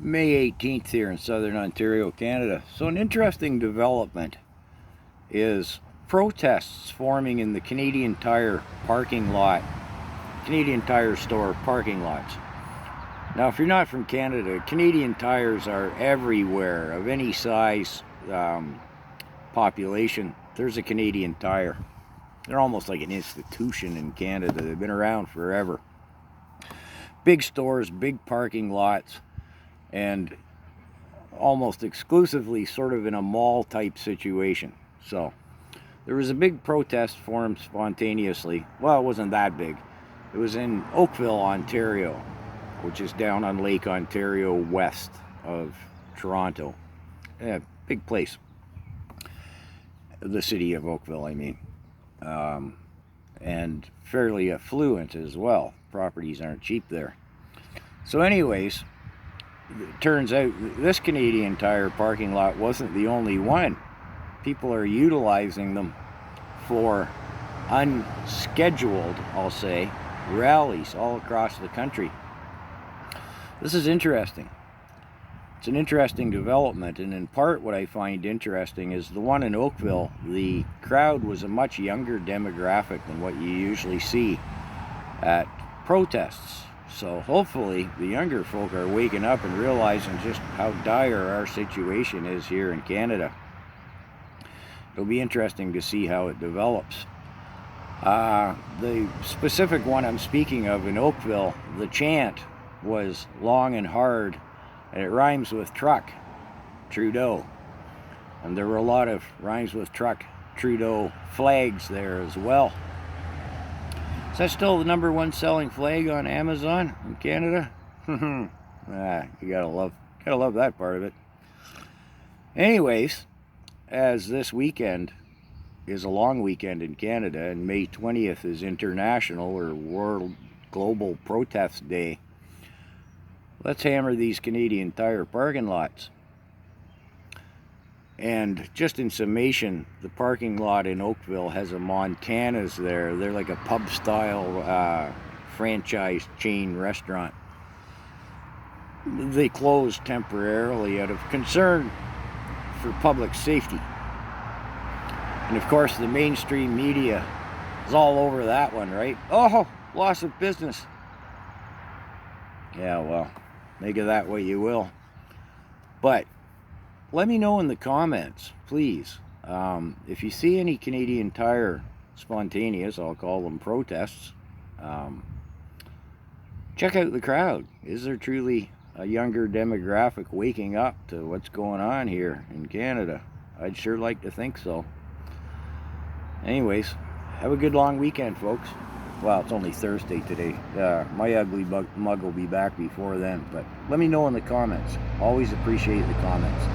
May 18th here in southern Ontario, Canada. So an interesting development is protests forming in the Canadian Tire parking lot, Canadian Tire store parking lots. Now, if you're not from Canada, Canadian Tires are everywhere of any size population. There's a Canadian Tire. They're almost like an institution in Canada. They've been around forever. Big stores, big parking lots, and almost exclusively sort of in a mall type situation. So there was a big protest formed spontaneously. Well, it wasn't that big. It was in Oakville, Ontario, which is down on Lake Ontario west of Toronto. Yeah, big place. The city of Oakville, I mean. And fairly affluent as well. Properties aren't cheap there. So anyways, it turns out this Canadian Tire parking lot wasn't the only one. People are utilizing them for unscheduled, I'll say, rallies all across the country. This is interesting. It's an interesting development, and in part what I find interesting is the one in Oakville, the crowd was a much younger demographic than what you usually see at protests. So hopefully the younger folk are waking up and realizing just how dire our situation is here in Canada. It'll be interesting to see how it develops. The specific one I'm speaking of in Oakville, the chant was long and hard, and it rhymes with truck, Trudeau. And there were a lot of rhymes with truck, Trudeau flags there as well. Is that still the #1 selling flag on Amazon in Canada? You gotta love that part of it. Anyways, as this weekend is a long weekend in Canada, and May 20th is International or World Global Protest Day, let's hammer these Canadian Tire parking lots. And just in summation, the parking lot in Oakville has a Montana's there. They're like a pub-style franchise chain restaurant. They closed temporarily out of concern for public safety. And of course, the mainstream media is all over that one, right? Oh, loss of business. Yeah, well, make of that what you will. But let me know in the comments, please, if you see any Canadian Tire spontaneous, I'll call them protests. Check out the crowd. Is there truly a younger demographic waking up to what's going on here in Canada? I'd sure like to think so. Anyways, have a good long weekend, folks. Well, it's only Thursday today. My ugly mug will be back before then, but let me know in the comments. Always appreciate the comments.